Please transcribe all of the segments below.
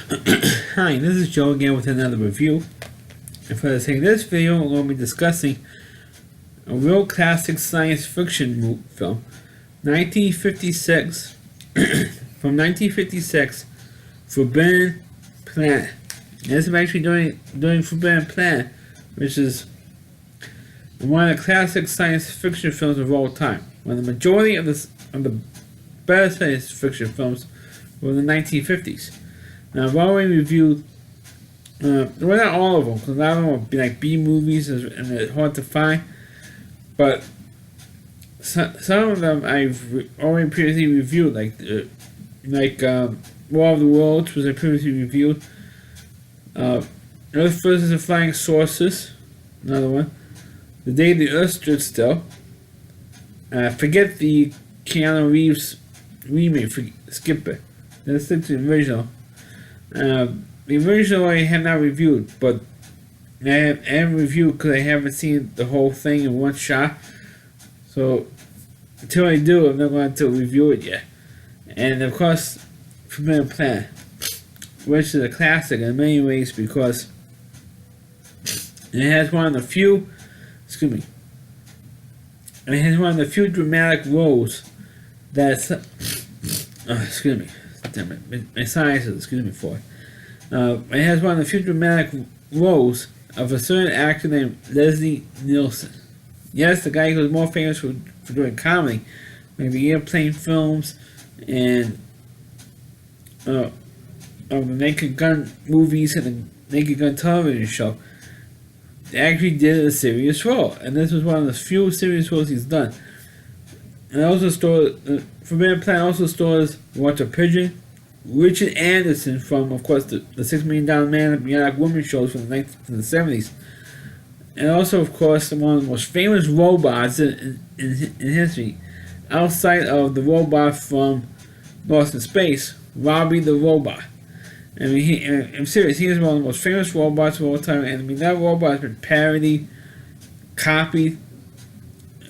Hi, this is Joe again with another review. And for the sake of this video, we're going to be discussing a real classic science fiction film, 1956, from 1956, Forbidden Planet. And this is actually doing Forbidden Planet, which is one of the classic science fiction films of all time. When the majority of the better science fiction films were in the 1950s. Now, I've already reviewed, well, not all of them, because a lot of them would be like B movies and they're hard to find. But some of them I've already previously reviewed, like War of the Worlds was I previously reviewed. Earth vs. the Flying Saucers, another one. The Day the Earth Stood Still. Forget the Keanu Reeves remake, skip it. Let's stick to the original. The original I have not reviewed, but I haven't reviewed because I haven't seen the whole thing in one shot. So until I do, I'm not going to review it yet. And of course, Forbidden Planet, which is a classic in many ways because it has one of the few, it has one of the few dramatic roles that's, damn it, my sinuses, for it. It has one of the few dramatic roles of a certain actor named Leslie Nielsen. Yes, the guy who was more famous for doing comedy, like the Airplane films and of the Naked Gun movies and the Naked Gun television show. They actually did a serious role, and this was one of the few serious roles he's done. And also Forbidden Planet also stars Walter Pigeon, Richard Anderson from, of course, the $6 Million Man and Bionic Woman shows from the 70s. And also, of course, one of the most famous robots in history, outside of the robot from Lost in Space, Robbie the Robot. I mean, I'm serious, he is one of the most famous robots of all time, and I mean, that robot has been parodied, copied,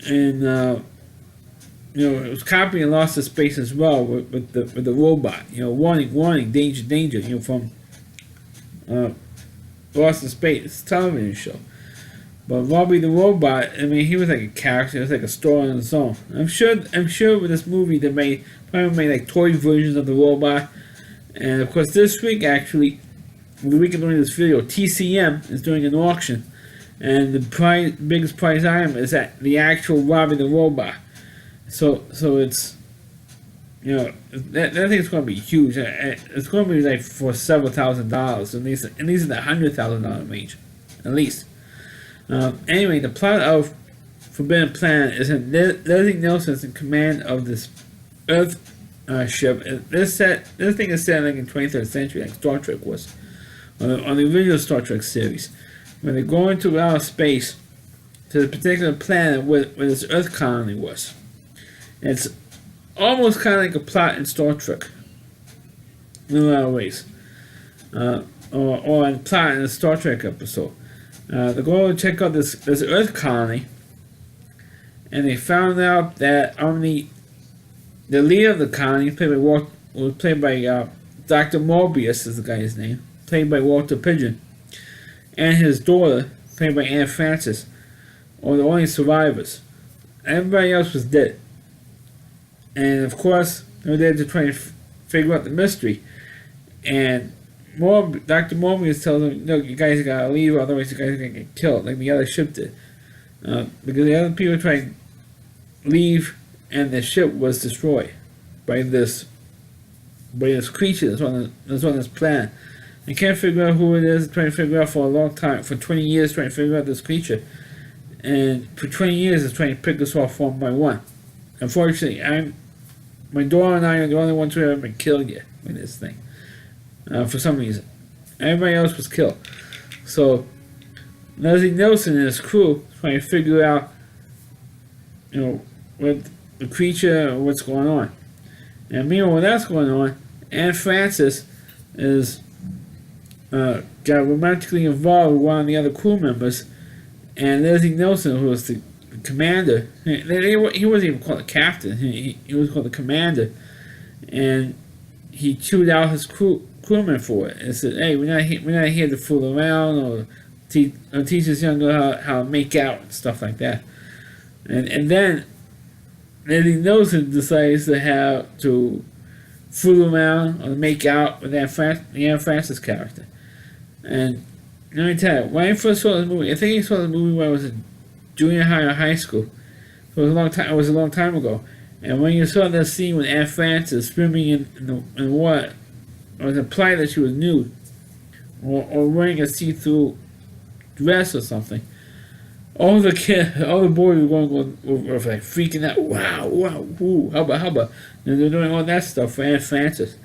and it was copied and Lost in Space as well with the robot. Warning, danger. From Lost in Space television show. But Robbie the Robot, I mean, he was like a character. It was like a story on its own. I'm sure with this movie they probably made like toy versions of the robot. And of course, this week actually, the week of doing this video, TCM is doing an auction, and the biggest prize item is the actual Robbie the Robot. So it's, that thing's going to be huge. It's going to be like for several $1,000s, at least in the $100,000 range, at least. Anyway, the plot of Forbidden Planet is that Leslie Nielsen is in command of this Earth ship. This thing is set like in 23rd century, like Star Trek was, on the original Star Trek series, when they go into outer space to the particular planet where this Earth colony was. It's almost kind of like a plot in Star Trek, in a lot of ways, or a plot in a Star Trek episode. They go to check out this Earth colony, and they found out that the leader of the colony, was played by Dr. Morbius, is the guy's name, played by Walter Pigeon, and his daughter, played by Anne Francis, were the only survivors. Everybody else was dead. And of course, they were there to try and figure out the mystery. And Dr. Morbius tells them, "No, you guys gotta leave, otherwise you guys are gonna get killed, like the other ship did." Because the other people tried to leave, and the ship was destroyed by this creature that's on this planet. They can't figure out who it is. They're trying to figure out for a long time, for 20 years, trying to figure out this creature. And for 20 years, it's trying to pick us off one by one. Unfortunately, my daughter and I are the only ones who haven't been killed yet with this thing. For some reason. Everybody else was killed. So, Leslie Nielsen and his crew trying to figure out, what the creature or what's going on. And meanwhile, when that's going on, Anne Francis is got romantically involved with one of the other crew members, and Leslie Nielsen, who was the commander, he wasn't even called a captain, he was called the commander, and he chewed out his crewmen for it and said, "Hey, we're not here to fool around or teach us younger how to make out and stuff like that." And then Leslie Nielsen decides to fool around or make out with Anne Francis character. And let me tell you, when I first saw this movie, I think I saw the movie when I was in junior high or high school. So it was a long time ago. And when you saw that scene with Anne Francis swimming in water, it was implied that she was nude or wearing a see-through dress or something. All the boys were like freaking out. Wow, woo, hubba. And they're doing all that stuff for Anne Francis.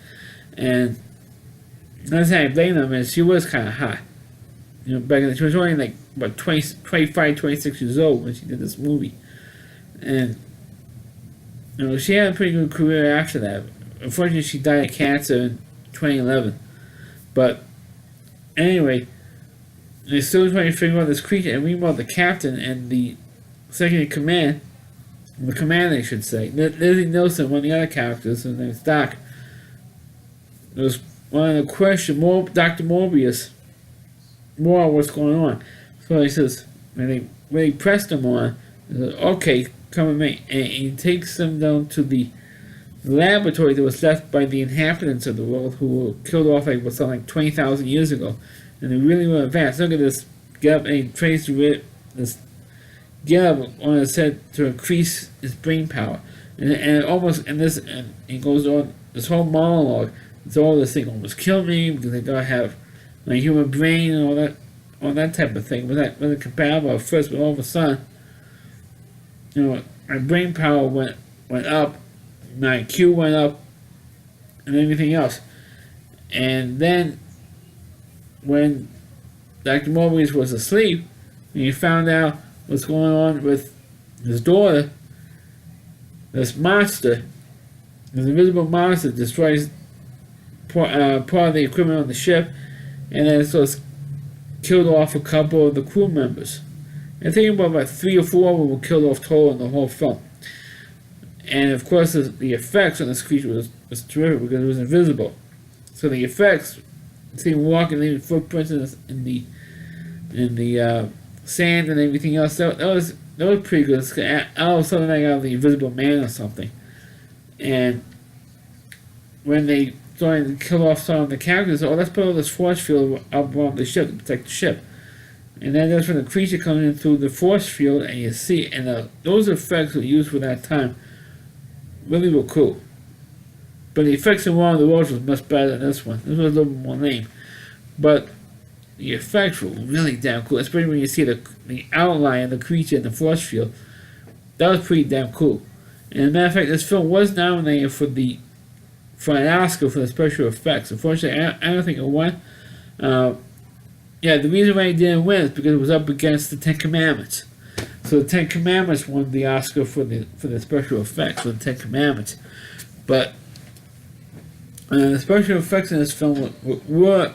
And not saying I blame them, and she was kind of hot. You know, back then, she was only like, what, 25, 26 years old when she did this movie. And, you know, she had a pretty good career after that. Unfortunately, she died of cancer in 2011. But, anyway, they're still trying to figure out this creature, and meanwhile, the captain and the second in command, the commander, I should say, Leslie Nielsen, one of the other characters, his name is Doc, was wanting to question Dr. Morbius more on what's going on. So he says, when they pressed him on, he says, "Okay, come with me." And he takes them down to the laboratory that was left by the inhabitants of the world who were killed off like 20,000 years ago. And they really were advanced. Look at this. Get up and he tries to get up on his head to increase his brain power. And he goes on this whole monologue. It's all this thing almost killed me because I gotta have my human brain and all that type of thing. Was it compatible at first, but all of a sudden, you know, my brain power went up, my IQ went up, and everything else. And then when Dr. Morbius was asleep, and he found out what's going on with his daughter, this invisible monster destroys part of the equipment on the ship, and then so it's killed off a couple of the crew members. I think about 3 or 4 of them were killed off total in the whole film. And of course, the effects on this creature was terrific because it was invisible. So the effects, see him walking, leaving footprints in the sand and everything else. That was pretty good. All of a sudden, I got the Invisible Man or something. And when they started to kill off some of the characters, let's put all this force field up around the ship to protect the ship. And then that's when the creature comes in through the force field, and you see, and those effects were used for that time really were cool. But the effects in War of the Worlds was much better than this one. This was a little bit more lame. But the effects were really damn cool, especially when you see the outline of the creature in the force field. That was pretty damn cool. And as a matter of fact, this film was nominated for an Oscar for the special effects. Unfortunately, I don't think it won. The reason why it didn't win is because it was up against the Ten Commandments. So the Ten Commandments won the Oscar for the special effects for the Ten Commandments. But the special effects in this film were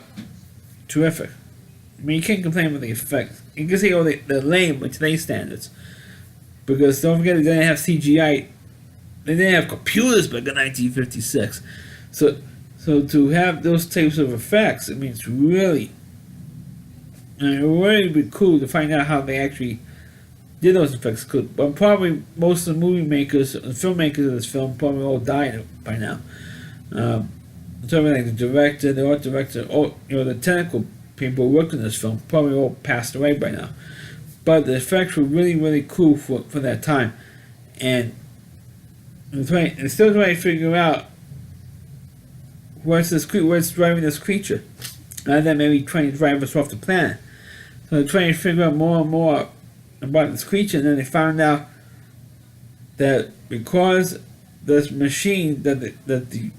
terrific. I mean, you can't complain about the effects. You can say, they're lame by today's standards. Because don't forget, they didn't have CGI. They didn't have computers back in 1956. So to have those types of effects, I mean, it's really, it would really be cool to find out how they actually did those effects. But probably most of the movie makers, the filmmakers of this film, probably all died by now. Something like the director, the art director, the technical people who worked on this film probably all passed away by now. But the effects were really, really cool for that time. And they're still trying to figure out what's driving this creature. Other than maybe trying to drive us off the planet. So they're trying to figure out more and more about this creature, and then they found out that because this machine that the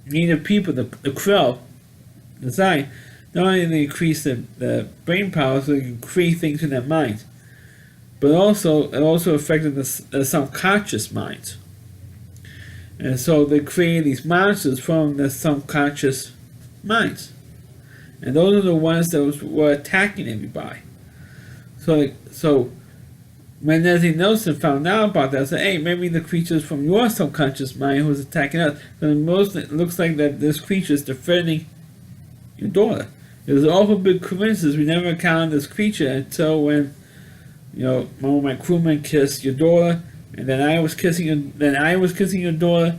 native people, the Krell, designed, not only did they increase the brain power so they can create things in their minds, but it also affected the subconscious minds. And so they created these monsters from the subconscious minds. And those are the ones that were attacking everybody. So when Leslie Nielsen found out about that, I said, hey, maybe the creature's from your subconscious mind who's attacking us. But most it looks like that this creature is defending your daughter. It was an awful big coincidence. We never encountered this creature until when, one of my crewmen kissed your daughter, and then I was kissing your daughter.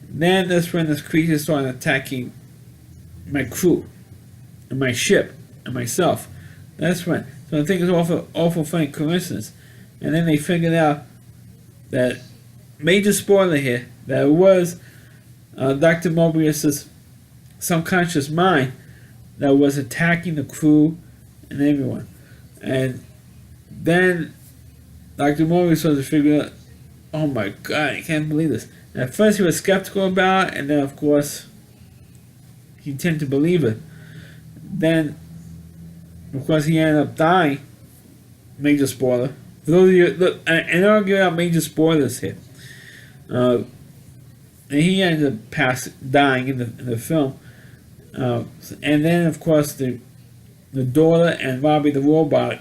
Then that's when this creature started attacking my crew, and my ship, and myself. That's when. So I think it's awful funny coincidence. And then they figured out that, major spoiler here, that it was Dr. Mobius's subconscious mind that was attacking the crew and everyone. And then Dr. Mobius started to figure out, oh my god, I can't believe this. And at first he was skeptical about it, and then of course he tended to believe it. Then, of course, he ended up dying. Major spoiler. For those of you, look, I don't give out major spoilers here. And he ended up dying in the film. And then, of course, the daughter and Robbie the robot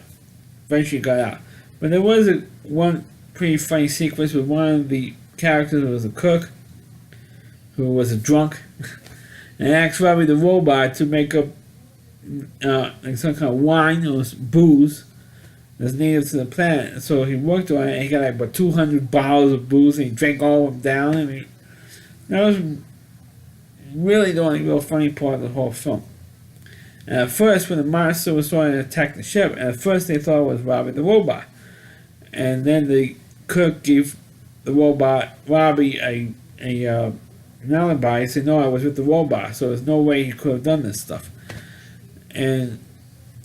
eventually got out. But there was one pretty funny sequence with one of the characters who was a cook, who was a drunk, and asked Robbie the robot to make up like some kind of wine or booze that's native to the planet. So he worked on it, and he got like about 200 bottles of booze, and he drank all of them down. I mean, that was really the only real funny part of the whole film. And at first, when the monster was starting to attack the ship, at first they thought it was Robbie the robot. And then the cook gave the robot, Robbie, an alibi. He said, no, I was with the robot, so there's no way he could have done this stuff. And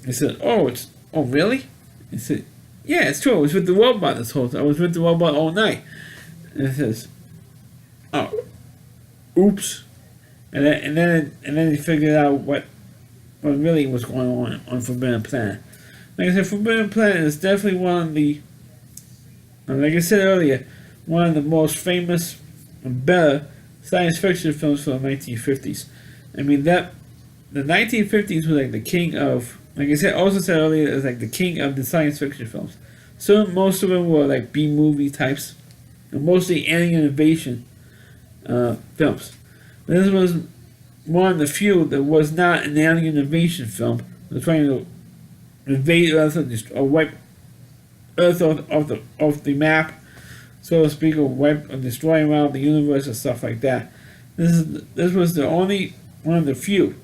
he said, oh, really? He said, yeah, it's true. I was with the robot this whole time. I was with the robot all night. And he says, oh, oops. And then he figured out what really was going on Forbidden Planet. Like I said, Forbidden Planet is definitely one of the, like I said earlier, one of the most famous and better science fiction films from the 1950s. I mean, the 1950s was like the king of, like I said, also said earlier, it was like the king of the science fiction films. So most of them were like B-movie types, and mostly alien invasion films. This was one of the few that was not an alien invasion film. It was trying to invade Earth or wipe Earth off the map, so to speak, or wipe or destroy around the universe and stuff like that. This was the only one of the few.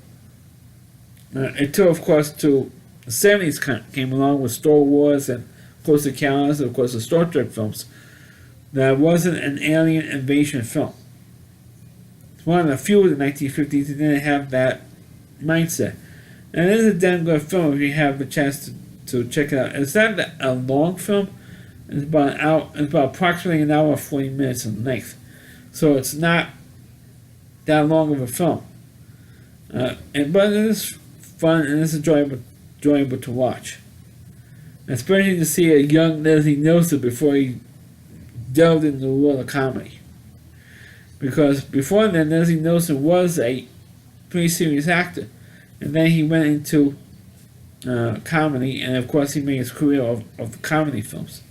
Until, of course, to the 70s came along with Star Wars and Close Encounters, and of course the Star Trek films. That wasn't an alien invasion film. It's one of the few of the 1950s that didn't have that mindset. And it is a damn good film if you have the chance to check it out. It's not a long film. It's about an hour. It's about approximately an hour and 40 minutes in length. So it's not that long of a film. But it is fun and it's enjoyable to watch. Especially to see a young Leslie Nielsen before he delved into the world of comedy. Because before then, Leslie Nielsen was a pretty serious actor. And then he went into comedy, and of course he made his career of comedy films.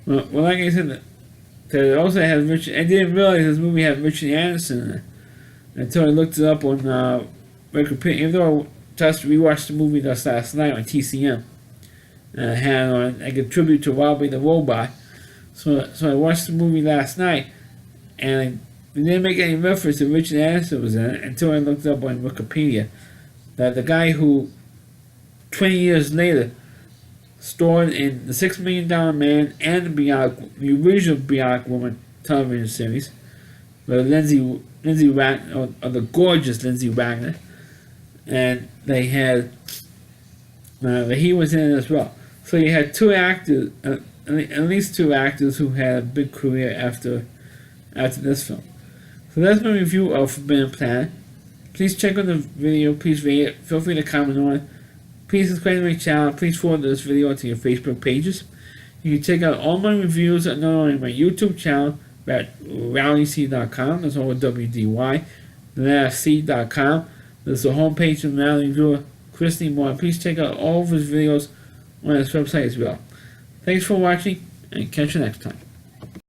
Well, like I said, it also has Richard. I didn't realize this movie had Richard Anderson in it until I looked it up on Wikipedia. Even though I just rewatched the movie just last night on TCM, had on like a tribute to Robbie the Robot. So I watched the movie last night, and they didn't make any reference to Richard Anderson was in it until I looked up on Wikipedia. That the guy who 20 years later starred in The $6 Million Man and the original Bionic Woman television series, with Lindsay Wagner, or the gorgeous Lindsay Wagner, and they had he was in it as well. So you had two actors, at least two actors who had a big career after this film. So that's my review of Forbidden Planet. Please check on the video, please rate it, feel free to comment on it. Please subscribe to my channel, please forward this video to your Facebook pages. You can check out all my reviews not only on my YouTube channel at rowdyc.com, that's all with WDY, C.com. There's the homepage of the Rowdy Reviewer, Chris Moore. Please check out all of his videos on his website as well. Thanks for watching. and catch you next time.